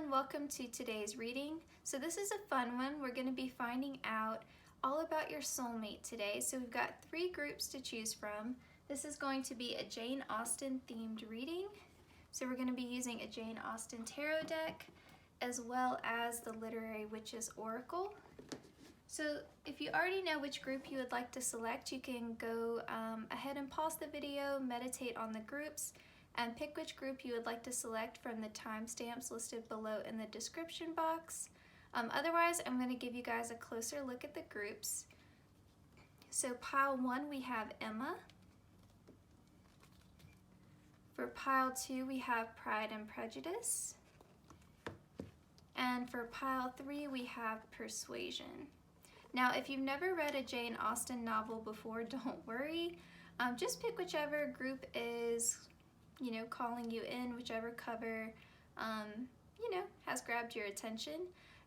everyone, welcome to today's reading. So this is a fun one. We're going to be finding out all about your soulmate today. So we've got 3 groups to choose from. This is going to be a Jane Austen themed reading. So we're going to be using a Jane Austen tarot deck as well as the Literary Witches Oracle. So if you already know which group you would like to select, you can go ahead and pause the video, meditate on the groups, and pick which group you would like to select from the timestamps listed below in the description box. Otherwise, I'm going to give you guys a closer look at the groups. So pile 1, we have Emma. For pile 2, we have Pride and Prejudice. And for pile 3, we have Persuasion. Now, if you've never read a Jane Austen novel before, don't worry. Just pick whichever group is calling you in, whichever cover, has grabbed your attention.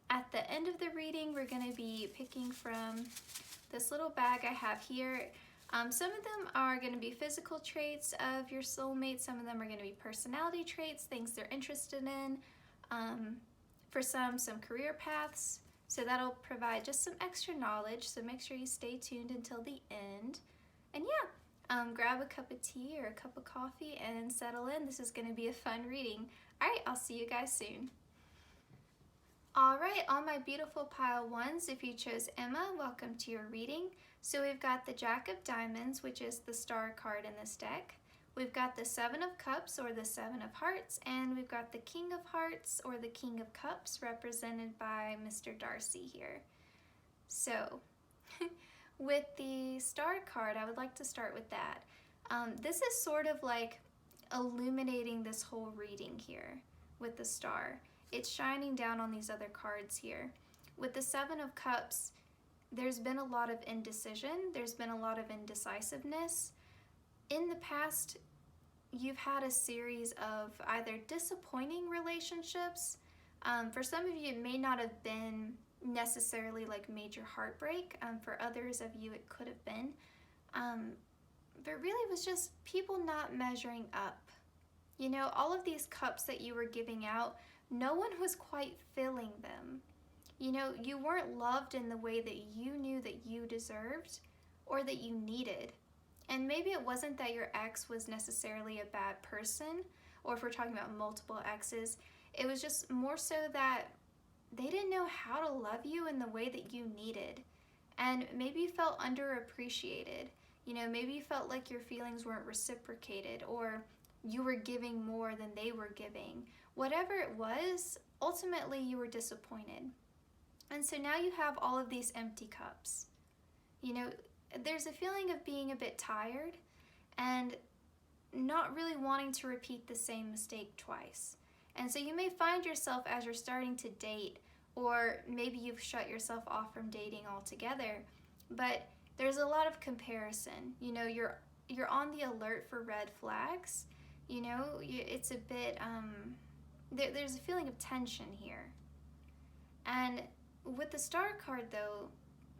At the end of the reading, we're going to be picking from this little bag I have here. Some of them are going to be physical traits of your soulmate. Some of them are going to be personality traits, things they're interested in. For some career paths. So that'll provide just some extra knowledge. So make sure you stay tuned until the end. And yeah. Grab a cup of tea or a cup of coffee and settle in. This is going to be a fun reading. Alright, I'll see you guys soon. Alright, all my beautiful pile 1s, if you chose Emma, welcome to your reading. So we've got the Jack of Diamonds, which is the star card in this deck. We've got the 7 of Cups, or the 7 of Hearts, and we've got the King of Hearts, or the King of Cups, represented by Mr. Darcy here. So, with the star card, I would like to start with that. This is sort of like illuminating this whole reading here with the star. It's shining down on these other cards here. With the 7 of Cups, there's been a lot of indecision. There's been a lot of indecisiveness. In the past, you've had a series of either disappointing relationships. For some of you, it may not have been necessarily like major heartbreak. For others of you, it could have been. But really, it was just people not measuring up. You know, all of these cups that you were giving out, no one was quite filling them. You know, you weren't loved in the way that you knew that you deserved or that you needed. And maybe it wasn't that your ex was necessarily a bad person, or if we're talking about multiple exes, it was just more so that they didn't know how to love you in the way that you needed. And maybe you felt underappreciated. You know, maybe you felt like your feelings weren't reciprocated, or you were giving more than they were giving. Whatever it was, ultimately you were disappointed. And so now you have all of these empty cups. You know, there's a feeling of being a bit tired and not really wanting to repeat the same mistake twice. And so you may find yourself, as you're starting to date, or maybe you've shut yourself off from dating altogether, but there's a lot of comparison. You know, you're on the alert for red flags. You know, it's a bit, there's a feeling of tension here. And with the star card though,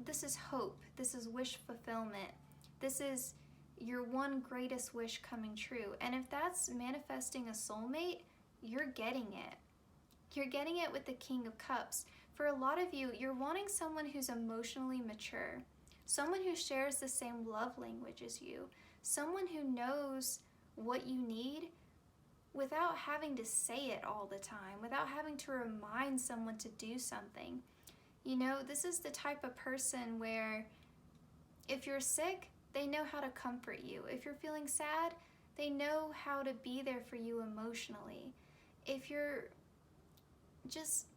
this is hope. This is wish fulfillment. This is your one greatest wish coming true. And if that's manifesting a soulmate, you're getting it. You're getting it with the King of Cups. For a lot of you, you're wanting someone who's emotionally mature, someone who shares the same love language as you, someone who knows what you need without having to say it all the time, without having to remind someone to do something. You know, this is the type of person where if you're sick, they know how to comfort you. If you're feeling sad, they know how to be there for you emotionally. If you're just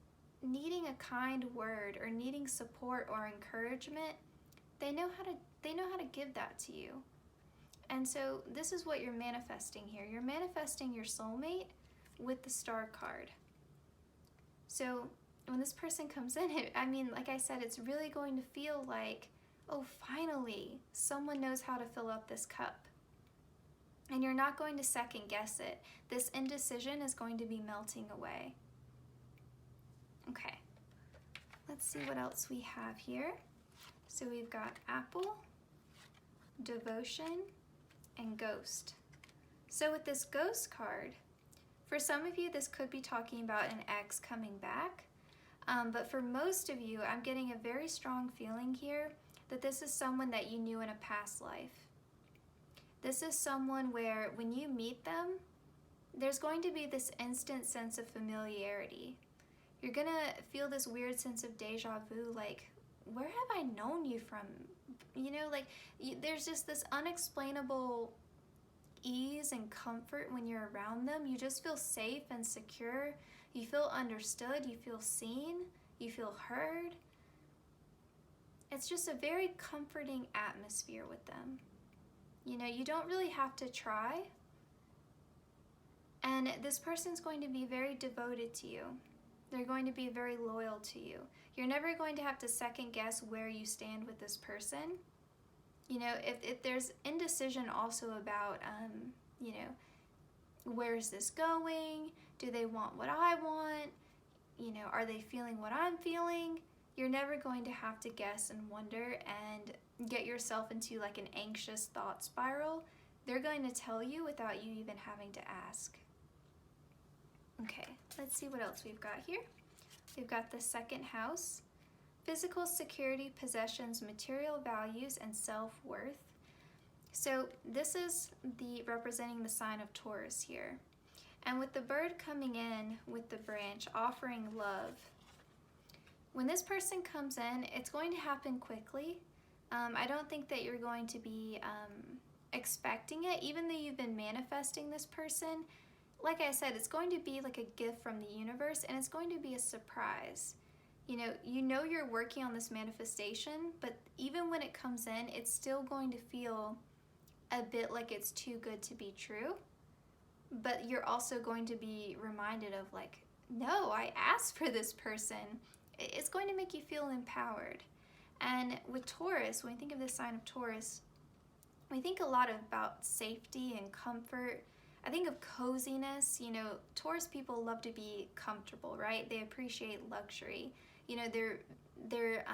needing a kind word or needing support or encouragement, they know how to give that to you. And so this is what you're manifesting here. You're manifesting your soulmate with the star card. So when this person comes in, like I said, it's really going to feel like, oh, finally, someone knows how to fill up this cup. And you're not going to second guess it. This indecision is going to be melting away. Okay, let's see what else we have here. So we've got Apple, Devotion, and Ghost. So with this Ghost card, For some of you, this could be talking about an ex coming back. But for most of you, I'm getting a very strong feeling here that this is someone that you knew in a past life. This is someone where when you meet them, there's going to be this instant sense of familiarity. You're gonna feel this weird sense of deja vu, like, where have I known you from? You know, like, there's just this unexplainable ease and comfort when you're around them. You just feel safe and secure. You feel understood. You feel seen. You feel heard. It's just a very comforting atmosphere with them. You know, you don't really have to try. And this person's going to be very devoted to you. They're going to be very loyal to you. You're never going to have to second guess where you stand with this person. You know, if there's indecision also about, you know, where is this going? Do they want what I want? You know, are they feeling what I'm feeling? You're never going to have to guess and wonder and get yourself into like an anxious thought spiral. They're going to tell you without you even having to ask. Okay, let's see what else we've got here. We've got the second house. Physical security, possessions, material values, and self-worth. So this is representing the sign of Taurus here. And with the bird coming in with the branch, offering love, when this person comes in, it's going to happen quickly. I don't think that you're going to be expecting it, even though you've been manifesting this person. Like I said, it's going to be like a gift from the universe, and it's going to be a surprise. You know you're working on this manifestation, but even when it comes in, it's still going to feel a bit like it's too good to be true. But you're also going to be reminded of like, no, I asked for this person. It's going to make you feel empowered. And with Taurus, when we think of the sign of Taurus, we think a lot about safety and comfort. I think of coziness. You know, Taurus people love to be comfortable, right? They appreciate luxury. You know, they're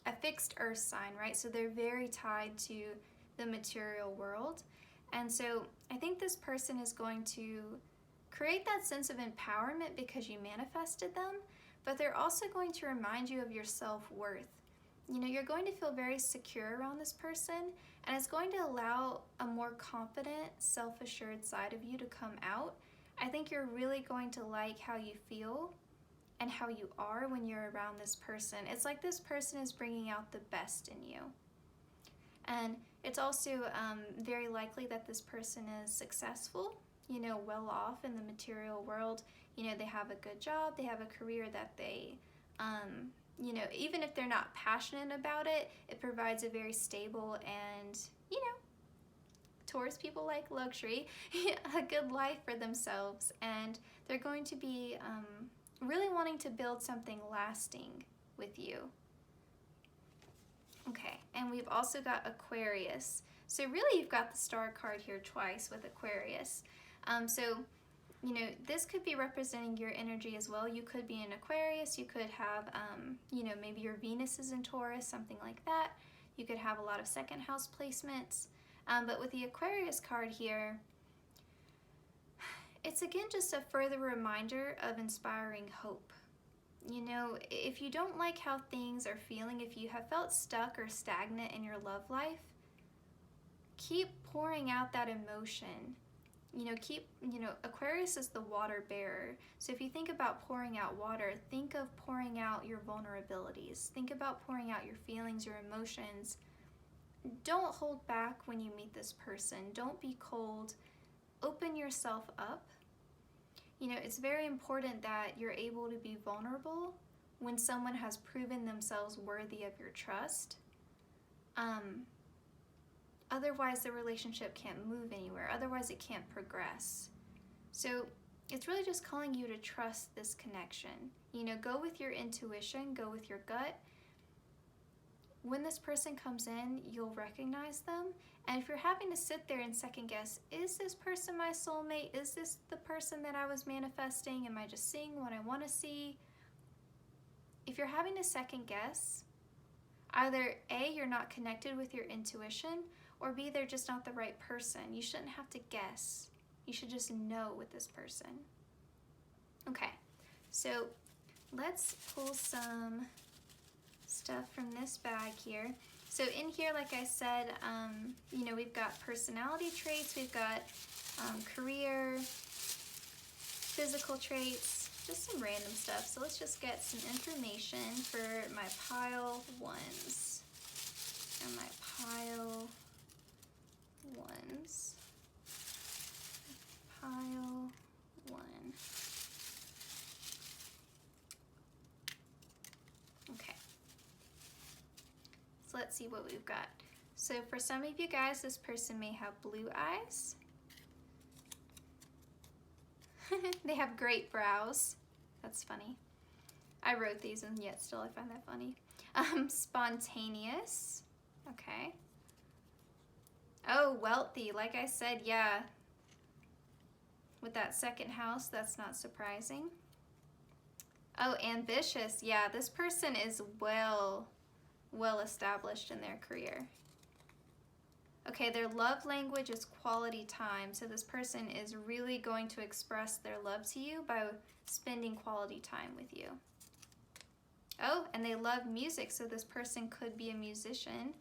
a fixed earth sign, right? So they're very tied to the material world. And so I think this person is going to create that sense of empowerment because you manifested them, but they're also going to remind you of your self-worth. You know, you're going to feel very secure around this person, and it's going to allow a more confident, self-assured side of you to come out. I think you're really going to like how you feel and how you are when you're around this person. It's like this person is bringing out the best in you. And it's also very likely that this person is successful, you know, well off in the material world. You know, they have a good job, they have a career that they, you know, even if they're not passionate about it, it provides a very stable and, you know, Taurus people like luxury, a good life for themselves. And they're going to be really wanting to build something lasting with you. Okay, and we've also got Aquarius. So really you've got the star card here twice with Aquarius. So, you know, this could be representing your energy as well. You could be in Aquarius, you could have, you know, maybe your Venus is in Taurus, something like that. You could have a lot of second house placements. But with the Aquarius card here, it's again just a further reminder of inspiring hope. You know, if you don't like how things are feeling, if you have felt stuck or stagnant in your love life, keep pouring out that emotion. You know, Aquarius is the water bearer. So if you think about pouring out water, think of pouring out your vulnerabilities. Think about pouring out your feelings, your emotions. Don't hold back when you meet this person. Don't be cold. Open yourself up. You know, it's very important that you're able to be vulnerable when someone has proven themselves worthy of your trust. Otherwise, the relationship can't move anywhere. Otherwise, it can't progress. So it's really just calling you to trust this connection. You know, go with your intuition, go with your gut. When this person comes in, you'll recognize them. And if you're having to sit there and second guess, is this person my soulmate? Is this the person that I was manifesting? Am I just seeing what I want to see? If you're having to second guess, either A, you're not connected with your intuition, or B, they're just not the right person. You shouldn't have to guess. You should just know with this person. Okay, so let's pull some stuff from this bag here. So in here, like I said, you know, we've got personality traits, we've got career, physical traits, just some random stuff. So let's just get some information for my pile ones and my pile ones. Pile one. Okay. So let's see what we've got. So for some of you guys, this person may have blue eyes. They have great brows. That's funny. I wrote these and yet still I find that funny. Spontaneous. Okay. Oh, wealthy. Like I said, yeah. With that second house, that's not surprising. Oh, ambitious. Yeah, this person is well established in their career. Okay, their love language is quality time. So this person is really going to express their love to you by spending quality time with you. Oh, and they love music. So this person could be a musician.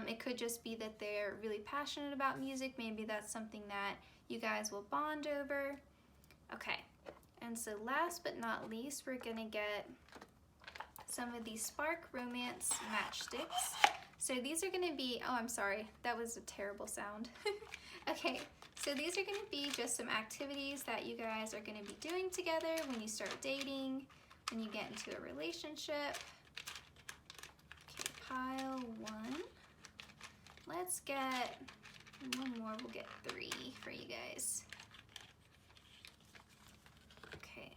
It could just be that they're really passionate about music. Maybe that's something that you guys will bond over. Okay, and so last but not least, we're gonna get some of these Spark Romance matchsticks. So these are gonna be, oh, I'm sorry, that was a terrible sound. Okay, so these are gonna be just some activities that you guys are gonna be doing together when you start dating, when you get into a relationship. Okay, pile one. Let's get one more, we'll get 3 for you guys. Okay.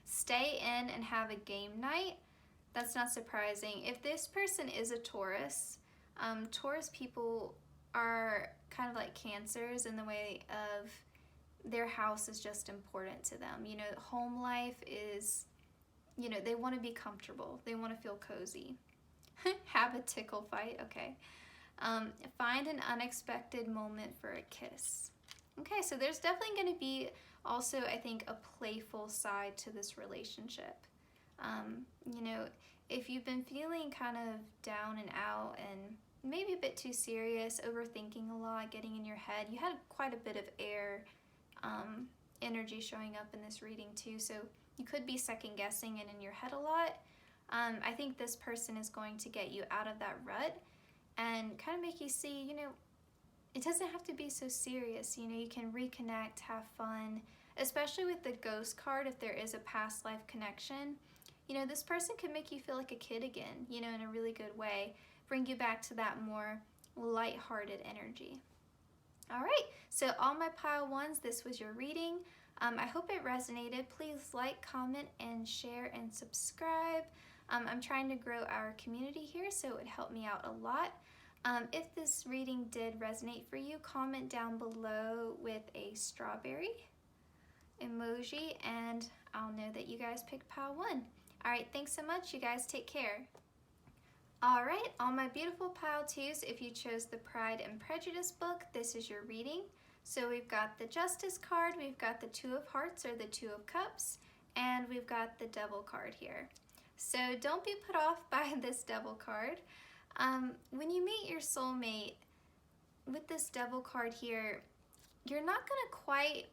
Stay in and have a game night. That's not surprising. If this person is a Taurus, Taurus people are kind of like Cancers in the way of their house is just important to them. You know, home life is, you know, they want to be comfortable. They want to feel cozy. Have a tickle fight, okay. Find an unexpected moment for a kiss. Okay, so there's definitely going to be also, I think, a playful side to this relationship. You know, if you've been feeling kind of down and out and maybe a bit too serious, overthinking a lot, getting in your head, you had quite a bit of air energy showing up in this reading too, so you could be second guessing and in your head a lot. I think this person is going to get you out of that rut and kind of make you see, you know, it doesn't have to be so serious. You know, you can reconnect, have fun, especially with the ghost card. If there is a past life connection, you know, this person could make you feel like a kid again, you know, in a really good way, bring you back to that more lighthearted energy. All right, so all my pile ones, this was your reading. I hope it resonated. Please like, comment, and share and subscribe. I'm trying to grow our community here, so it would help me out a lot. If this reading did resonate for you, comment down below with a strawberry emoji, and I'll know that you guys picked pile one. All right, thanks so much. You guys take care. All right, all my beautiful pile twos, if you chose the Pride and Prejudice book, this is your reading. So we've got the Justice card, we've got the Two of Hearts or the Two of Cups, and we've got the Devil card here. So don't be put off by this Devil card. When you meet your soulmate with this Devil card here, you're not gonna quite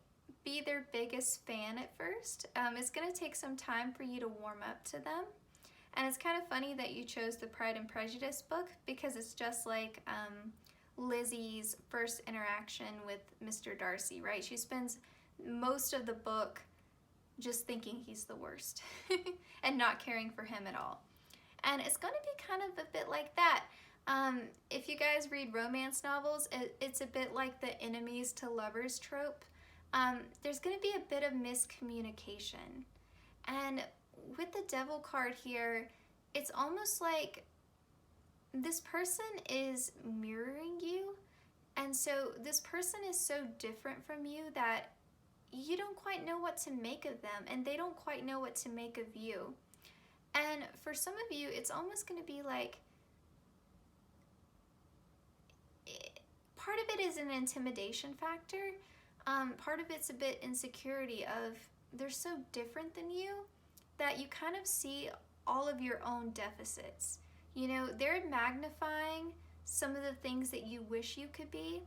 be their biggest fan at first. It's gonna take some time for you to warm up to them. And it's kind of funny that you chose the Pride and Prejudice book because it's just like Lizzie's first interaction with Mr. Darcy, right? She spends most of the book just thinking he's the worst and not caring for him at all. And it's going to be kind of a bit like that. If you guys read romance novels, it's a bit like the enemies to lovers trope. There's going to be a bit of miscommunication. And with the Devil card here, it's almost like this person is mirroring you. And so this person is so different from you that you don't quite know what to make of them, and they don't quite know what to make of you. And for some of you, it's almost going to be like, part of it is an intimidation factor. part of it's a bit insecurity of they're so different than you that you kind of see all of your own deficits. You know, they're magnifying some of the things that you wish you could be,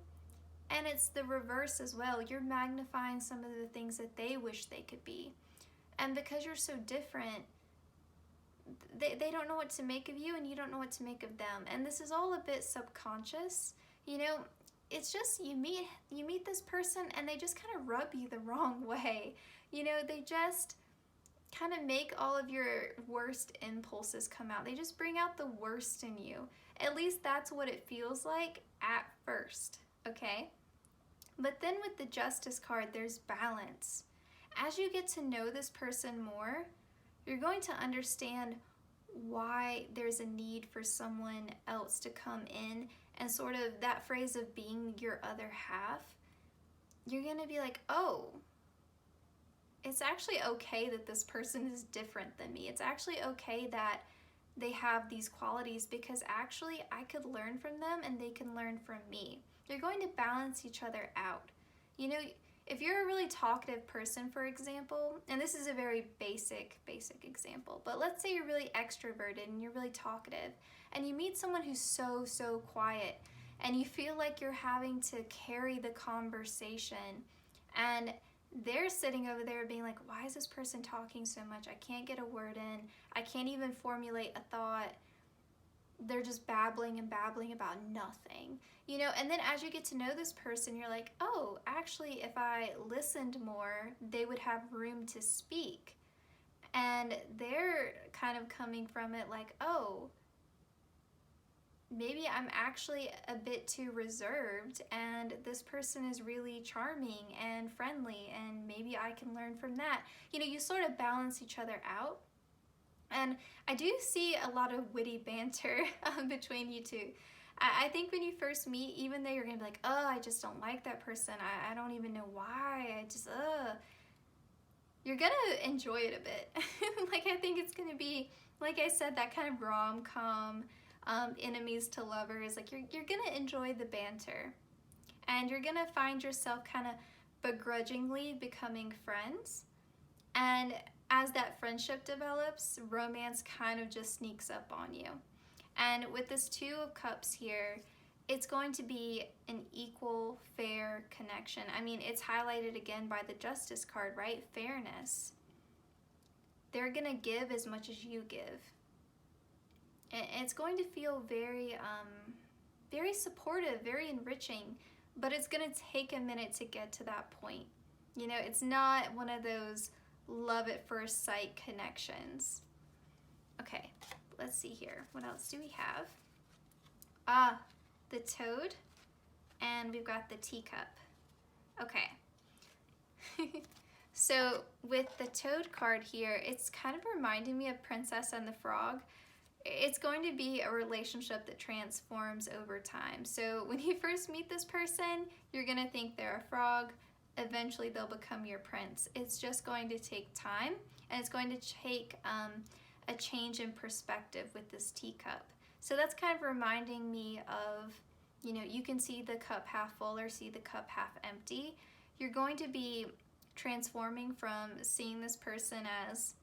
and it's the reverse as well. You're magnifying some of the things that they wish they could be. And because you're so different, they don't know what to make of you and you don't know what to make of them. And this is all a bit subconscious. You know, it's just you meet this person and they just kind of rub you the wrong way. You know, they just kind of make all of your worst impulses come out. They just bring out the worst in you. At least that's what it feels like at first, okay? But then with the Justice card, there's balance. As you get to know this person more, you're going to understand why there's a need for someone else to come in, and sort of that phrase of being your other half. You're going to be like, oh, it's actually okay that this person is different than me. It's actually okay that they have these qualities, because actually I could learn from them and they can learn from me. You're going to balance each other out. You know, if you're a really talkative person, for example, and this is a very basic example, but let's say you're really extroverted and you're really talkative, and you meet someone who's so quiet, and you feel like you're having to carry the conversation, and they're sitting over there being like, why is this person talking so much? I can't get a word in. I can't even formulate a thought. They're just babbling about nothing, you know. And then as you get to know this person, you're like, oh, actually, if I listened more, they would have room to speak. And they're kind of coming from it like, oh, maybe I'm actually a bit too reserved, and this person is really charming and friendly, and maybe I can learn from that. You know, you sort of balance each other out. And I do see a lot of witty banter between you two. I think when you first meet, even though you're going to be like, oh, I just don't like that person. I don't even know why. You're going to enjoy it a bit. Like, I think it's going to be, like I said, that kind of rom-com, enemies to lovers. Like, you're going to enjoy the banter. And you're going to find yourself kind of begrudgingly becoming friends. And as that friendship develops, romance kind of just sneaks up on you. And with this Two of Cups here, it's going to be an equal, fair connection. I mean, it's highlighted again by the Justice card, right? Fairness. They're going to give as much as you give. And it's going to feel very, very supportive, very enriching, but it's going to take a minute to get to that point. You know, it's not one of those love at first sight connections. Okay, let's see here. What else do we have? Ah, the Toad, and we've got the Teacup. Okay. So with the Toad card here, it's kind of reminding me of Princess and the Frog. It's going to be a relationship that transforms over time. So when you first meet this person, you're going to think they're a frog. Eventually they'll become your prince. It's just going to take time, and it's going to take a change in perspective with this teacup. So that's kind of reminding me of, you know, you can see the cup half full or see the cup half empty. You're going to be transforming from seeing this person as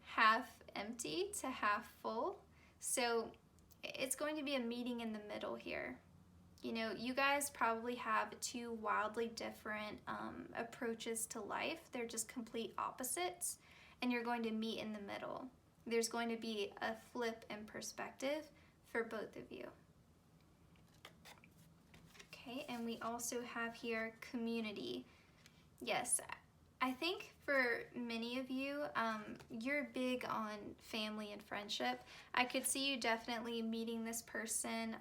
half empty to half full. So it's going to be a meeting in the middle here. You know, you guys probably have two wildly different approaches to life. They're just complete opposites, and you're going to meet in the middle. There's going to be a flip in perspective for both of you. Okay, and we also have here community. Yes, I think for many of you, you're big on family and friendship. I could see you definitely meeting this person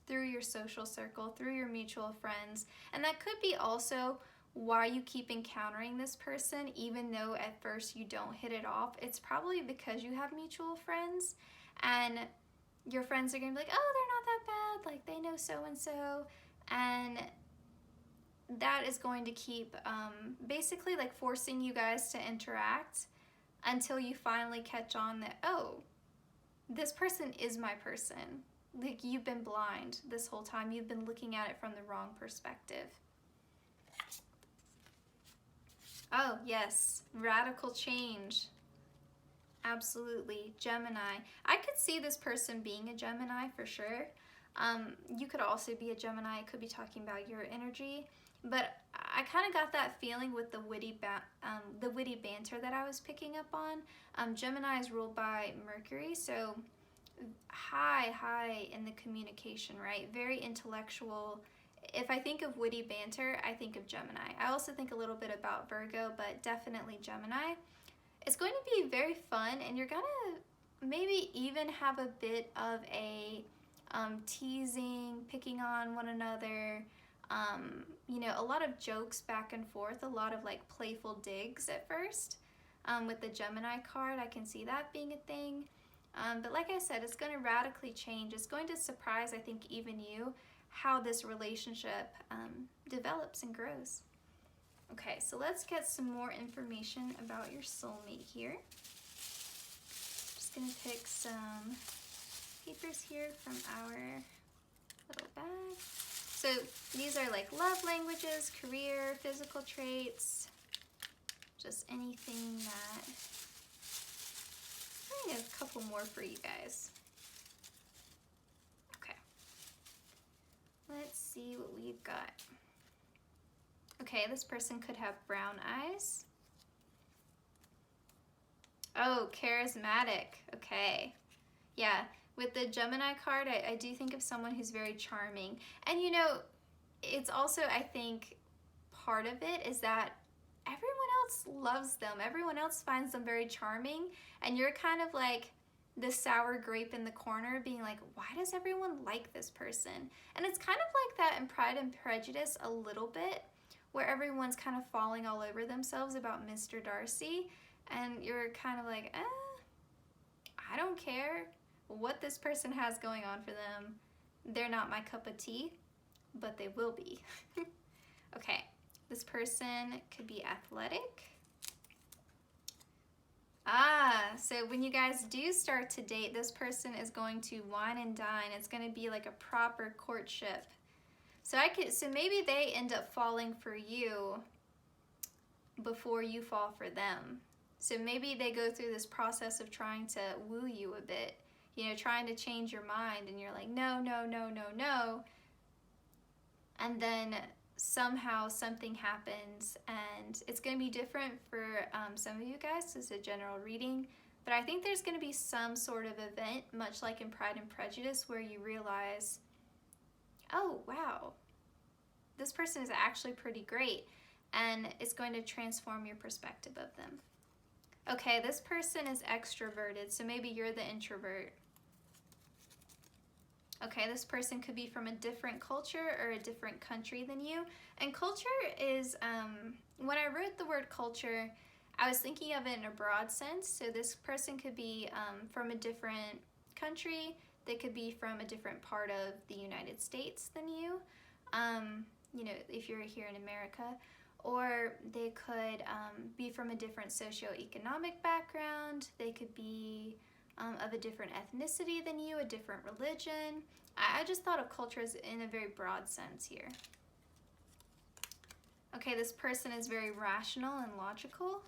through your social circle, through your mutual friends. And that could be also why you keep encountering this person, even though at first you don't hit it off. It's probably because you have mutual friends, and your friends are gonna be like, oh, they're not that bad, like they know so-and-so, and that is going to keep basically like forcing you guys to interact until you finally catch on that, oh, this person is my person. Like, you've been blind this whole time. You've been looking at it from the wrong perspective. Oh, yes. Radical change. Absolutely. Gemini. I could see this person being a Gemini for sure. You could also be a Gemini. It could be talking about your energy. But I kind of got that feeling with the witty banter that I was picking up on. Gemini is ruled by Mercury, so high in the communication, right? Very intellectual. If I think of witty banter, I think of Gemini. I also think a little bit about Virgo, but definitely Gemini. It's going to be very fun, and you're gonna maybe even have a bit of a teasing, picking on one another, you know, a lot of jokes back and forth, a lot of like playful digs at first. With the Gemini card, I can see that being a thing. But like I said, it's going to radically change. It's going to surprise, I think, even you, how this relationship develops and grows. Okay, so let's get some more information about your soulmate here. Just going to pick some papers here from our little bag. So these are like love languages, career, physical traits, just anything that... I think a couple more for you guys. Okay. Let's see what we've got. Okay, this person could have brown eyes. Oh, charismatic. Okay. Yeah, with the Gemini card, I do think of someone who's very charming. And you know, it's also, I think, part of it is that everyone else loves them. Everyone else finds them very charming. And you're kind of like the sour grape in the corner being like, why does everyone like this person? And it's kind of like that in Pride and Prejudice a little bit, where everyone's kind of falling all over themselves about Mr. Darcy. And you're kind of like, I don't care what this person has going on for them. They're not my cup of tea, but they will be. Okay, this person could be athletic. So when you guys do start to date, this person is going to wine and dine. It's going to be like a proper courtship. So maybe they end up falling for you before you fall for them. So maybe they go through this process of trying to woo you a bit, you know, trying to change your mind, and you're like, no, no, no, no, no. And then somehow something happens, and it's going to be different for some of you guys. It's a general reading, but I think there's going to be some sort of event, much like in Pride and Prejudice, where you realize, oh, wow, this person is actually pretty great, and it's going to transform your perspective of them. Okay, this person is extroverted, so maybe you're the introvert. Okay, this person could be from a different culture or a different country than you. And culture is, when I wrote the word culture, I was thinking of it in a broad sense. So this person could be from a different country. They could be from a different part of the United States than you. You know, if you're here in America. Or they could be from a different socioeconomic background. They could be of a different ethnicity than you, a different religion. I just thought of culture as in a very broad sense here. Okay, this person is very rational and logical.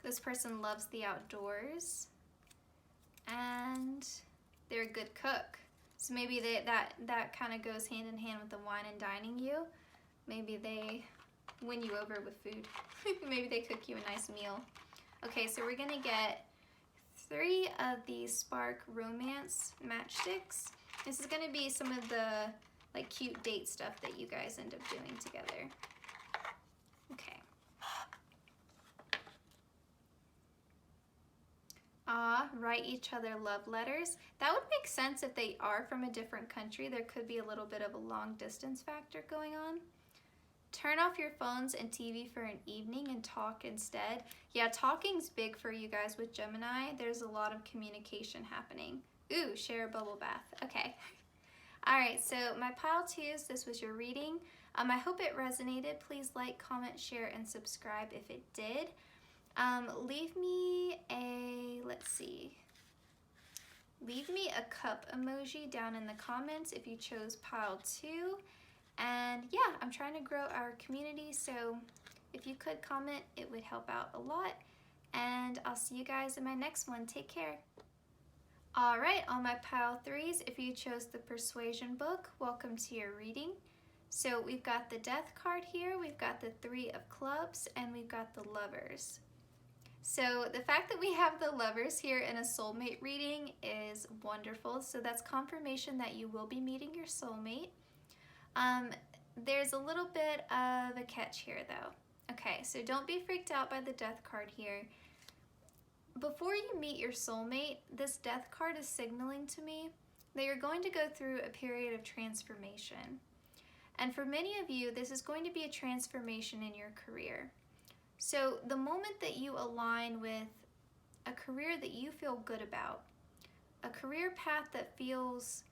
This person loves the outdoors. And they're a good cook. So maybe that kind of goes hand in hand with the wine and dining you. Maybe they win you over with food. Maybe they cook you a nice meal. Okay, so we're gonna get 3 of these Spark Romance matchsticks. This is gonna be some of the like cute date stuff that you guys end up doing together. Okay. Write each other love letters. That would make sense if they are from a different country. There could be a little bit of a long distance factor going on. Turn off your phones and TV for an evening and talk instead. Yeah, talking's big for you guys with Gemini. There's a lot of communication happening. Ooh, share a bubble bath. Okay. All right, so my pile twos, this was your reading. I hope it resonated. Please like, comment, share, and subscribe if it did. Leave me a, let's see. Leave me a cup emoji down in the comments if you chose pile 2. And yeah, I'm trying to grow our community, so If you could comment, it would help out a lot. And I'll see you guys in my next one. Take care. All right, on my pile 3s, if you chose the Persuasion book, welcome to your reading. So we've got the Death card here, we've got the 3 of Clubs, and we've got the Lovers. So the fact that we have the Lovers here in a soulmate reading is wonderful. So that's confirmation that you will be meeting your soulmate. There's a little bit of a catch here though. Okay, so don't be freaked out by the Death card here. Before you meet your soulmate, this Death card is signaling to me that you're going to go through a period of transformation. And for many of you, this is going to be a transformation in your career. So the moment that you align with a career that you feel good about, a career path that feels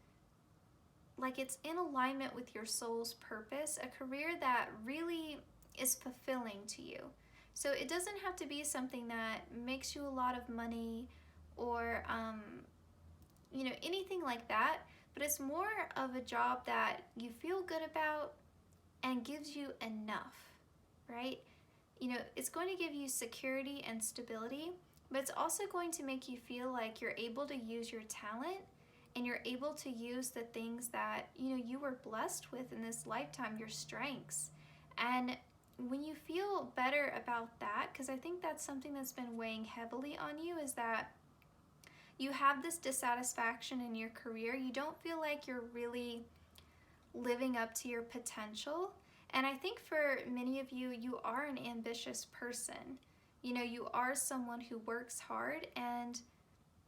like it's in alignment with your soul's purpose, a career that really is fulfilling to you. So it doesn't have to be something that makes you a lot of money or anything like that, but it's more of a job that you feel good about and gives you enough, right? It's going to give you security and stability, but it's also going to make you feel like you're able to use your talent and you're able to use the things that, you were blessed with in this lifetime, your strengths. And when you feel better about that, because I think that's something that's been weighing heavily on you, is that you have this dissatisfaction in your career. You don't feel like you're really living up to your potential. And I think for many of you, you are an ambitious person. You are someone who works hard and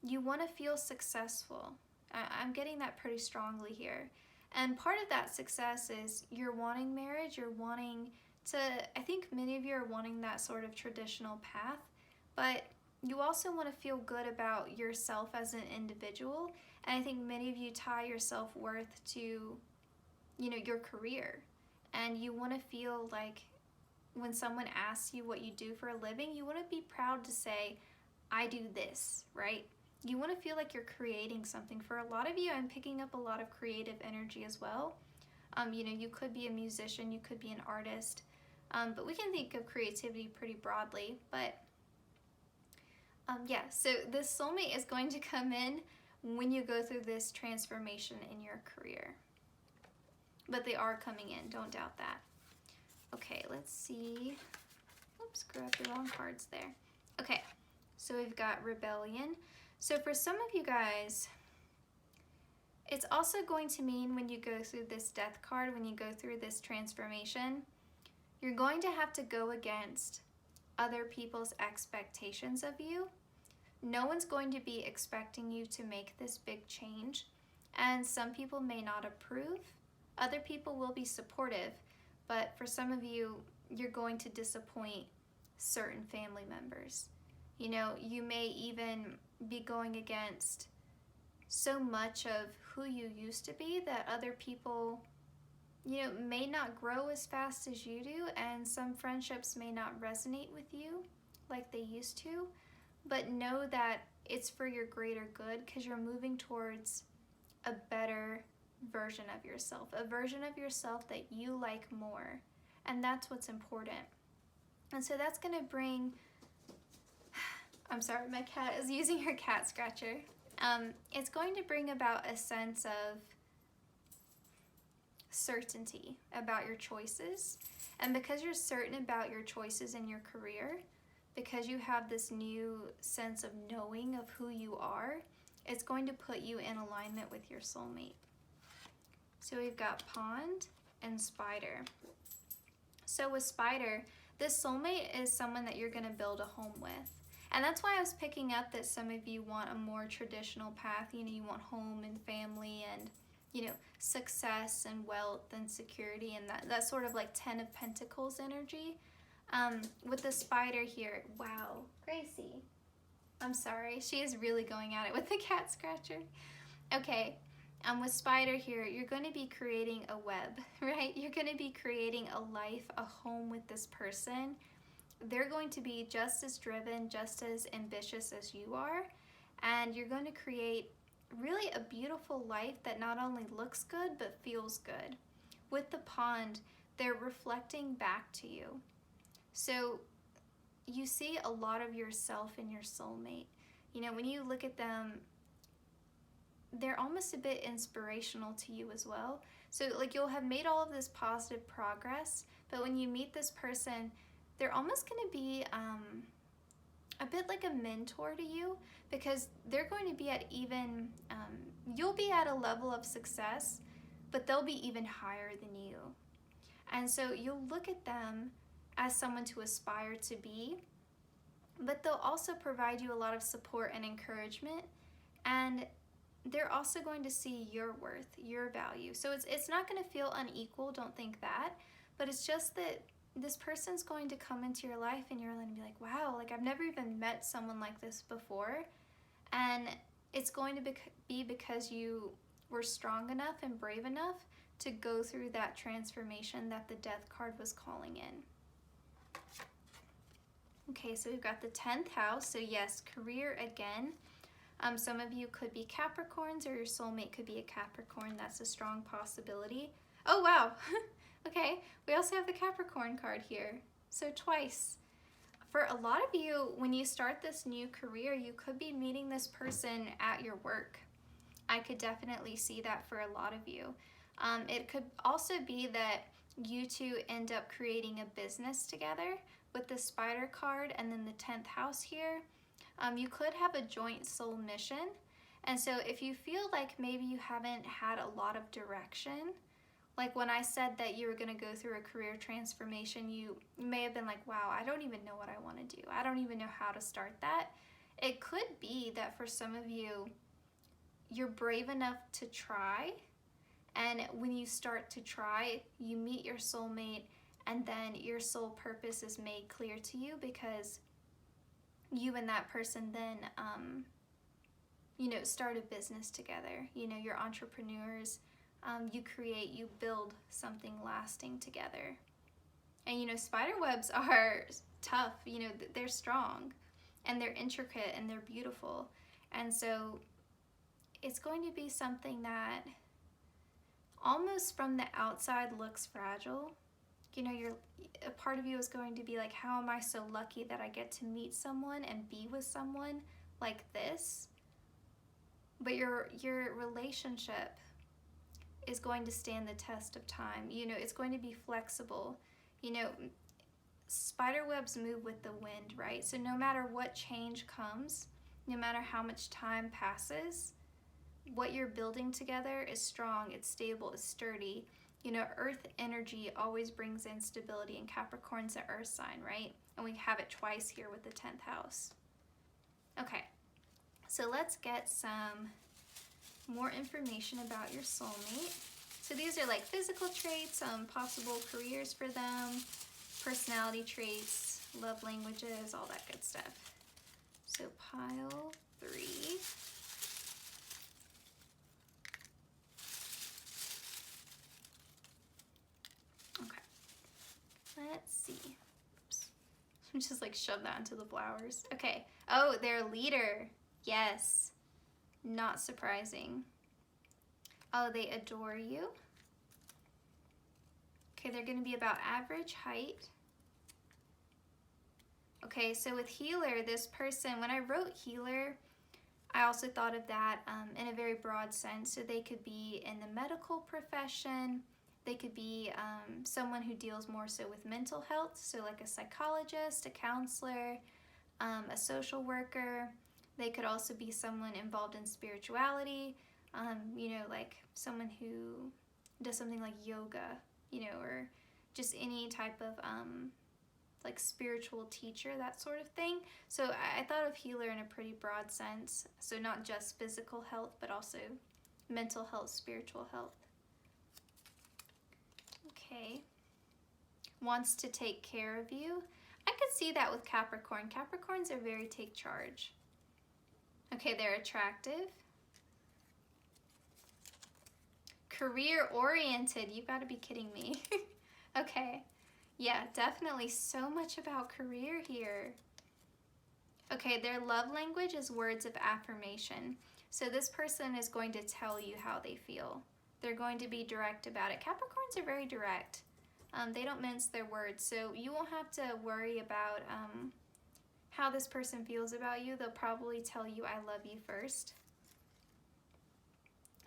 you want to feel successful. I'm getting that pretty strongly here. And part of that success is you're wanting marriage, you're wanting to, I think many of you are wanting that sort of traditional path, but you also want to feel good about yourself as an individual. And I think many of you tie your self-worth to, your career. And you want to feel like when someone asks you what you do for a living, you want to be proud to say, I do this, right? You want to feel like you're creating something. For a lot of you, I'm picking up a lot of creative energy as well. You could be a musician, you could be an artist, but we can think of creativity pretty broadly. But so this soulmate is going to come in when you go through this transformation in your career. But they are coming in, don't doubt that. Okay, let's see. Oops, grabbed the wrong cards there. Okay, so we've got Rebellion. So for some of you guys, it's also going to mean when you go through this Death card, when you go through this transformation, you're going to have to go against other people's expectations of you. No one's going to be expecting you to make this big change, and some people may not approve. Other people will be supportive, but for some of you, you're going to disappoint certain family members. You may even be going against so much of who you used to be that other people, may not grow as fast as you do, and some friendships may not resonate with you like they used to, but know that it's for your greater good because you're moving towards a better version of yourself, a version of yourself that you like more, and that's what's important. And so that's going to bring, I'm sorry, my cat is using her cat scratcher. It's going to bring about a sense of certainty about your choices, and because you're certain about your choices in your career, because you have this new sense of knowing of who you are, it's going to put you in alignment with your soulmate. So we've got Pond and Spider. So with Spider, this soulmate is someone that you're going to build a home with. And that's why I was picking up that some of you want a more traditional path. You want home and family and, success and wealth and security and that sort of like 10 of Pentacles energy. With the Spider here, wow, Gracie. I'm sorry, she is really going at it with the cat scratcher. Okay. With Spider here, you're going to be creating a web, right? You're going to be creating a life, a home with this person. They're going to be just as driven, just as ambitious as you are, and you're going to create really a beautiful life that not only looks good, but feels good. With the Pond, they're reflecting back to you. So you see a lot of yourself in your soulmate. You know, when you look at them, they're almost a bit inspirational to you as well. So like you'll have made all of this positive progress, but when you meet this person, they're almost going to be a bit like a mentor to you, because they're going to be at even, you'll be at a level of success, but they'll be even higher than you. And so you'll look at them as someone to aspire to be, but they'll also provide you a lot of support and encouragement, and they're also going to see your worth, your value. So it's not going to feel unequal, don't think that, but it's just that this person's going to come into your life and you're going to be like, wow, like I've never even met someone like this before. And it's going to be because you were strong enough and brave enough to go through that transformation that the Death card was calling in. Okay, so we've got the 10th house. So yes, career again. Some of you could be Capricorns, or your soulmate could be a Capricorn. That's a strong possibility. Oh, wow. Okay, we also have the Capricorn card here. So twice. For a lot of you, when you start this new career, you could be meeting this person at your work. I could definitely see that for a lot of you. It could also be that you two end up creating a business together with the Spider card and then the 10th house here. You could have a joint soul mission. And so if you feel like maybe you haven't had a lot of direction, like when I said that you were going to go through a career transformation, you may have been like, wow, I don't even know what I want to do. I don't even know how to start that. It could be that for some of you, you're brave enough to try. And when you start to try, you meet your soulmate, and then your soul purpose is made clear to you, because you and that person then, start a business together. You're entrepreneurs. You build something lasting together. And, spider webs are tough. They're strong, and they're intricate, and they're beautiful. And so it's going to be something that almost from the outside looks fragile. A part of you is going to be like, how am I so lucky that I get to meet someone and be with someone like this? But your relationship is going to stand the test of time. It's going to be flexible. Spider webs move with the wind, right? So no matter what change comes, no matter how much time passes, what you're building together is strong, it's stable, it's sturdy. Earth energy always brings in stability, and Capricorn's an earth sign, right? And we have it twice here with the 10th house. Okay, so let's get some more information about your soulmate. So these are like physical traits, possible careers for them, personality traits, love languages, all that good stuff. So pile 3. Let's see. Oops. Just like shove that into the flowers. Okay. Oh, they're a leader. Yes. Not surprising. Oh, they adore you. Okay, they're going to be about average height. Okay, so with healer, this person, when I wrote healer, I also thought of that in a very broad sense. So they could be in the medical profession. They could be someone who deals more so with mental health, so like a psychologist, a counselor, a social worker. They could also be someone involved in spirituality, like someone who does something like yoga, or just any type of like spiritual teacher, that sort of thing. So I thought of healer in a pretty broad sense, so not just physical health, but also mental health, spiritual health. Okay, wants to take care of you. I could see that with Capricorn. Capricorns are very take charge. Okay, they're attractive. Career oriented, you've got to be kidding me. Okay, yeah, definitely so much about career here. Okay, their love language is words of affirmation. So this person is going to tell you how they feel. They're going to be direct about it. Capricorns are very direct. They don't mince their words, so you won't have to worry about how this person feels about you. They'll probably tell you I love you first.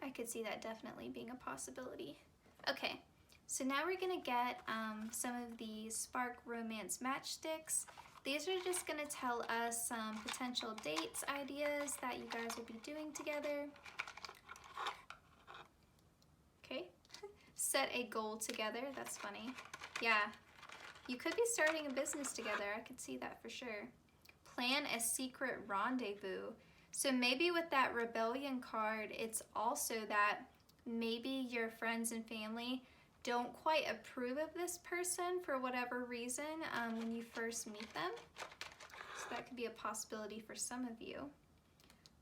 I could see that definitely being a possibility. Okay, so now we're gonna get some of the Spark Romance matchsticks. These are just gonna tell us some potential dates, ideas that you guys will be doing together. Okay, set a goal together, that's funny. Yeah, you could be starting a business together, I could see that for sure. Plan a secret rendezvous. So maybe with that rebellion card, it's also that maybe your friends and family don't quite approve of this person for whatever reason when you first meet them. So that could be a possibility for some of you.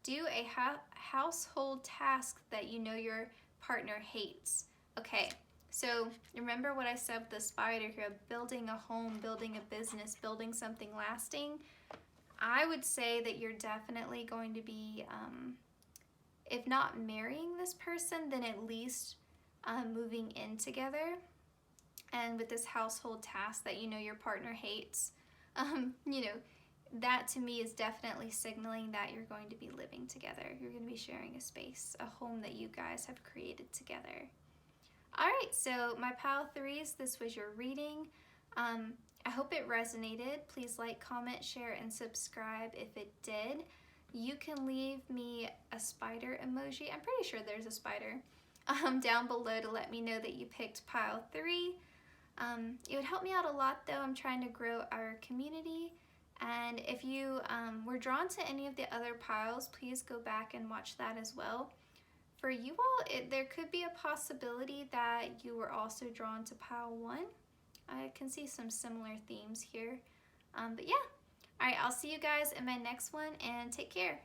Do a household task that you know your partner hates. Okay, so remember what I said with the spider here, building a home, building a business, building something lasting. I would say that you're definitely going to be, if not marrying this person, then at least moving in together. And with this household task that you know your partner hates, you know, that to me is definitely signaling that you're going to be living together. You're going to be sharing a space, a home that you guys have created together. All right, so my pile threes, this was your reading. I hope it resonated. Please like, comment, share, and subscribe if it did. You can leave me a spider emoji. I'm pretty sure there's a spider down below to let me know that you picked pile 3. It would help me out a lot though. I'm trying to grow our community. And if you were drawn to any of the other piles, please go back and watch that as well. For you all, there could be a possibility that you were also drawn to pile 1. I can see some similar themes here. But yeah, all right, I'll see you guys in my next one and take care.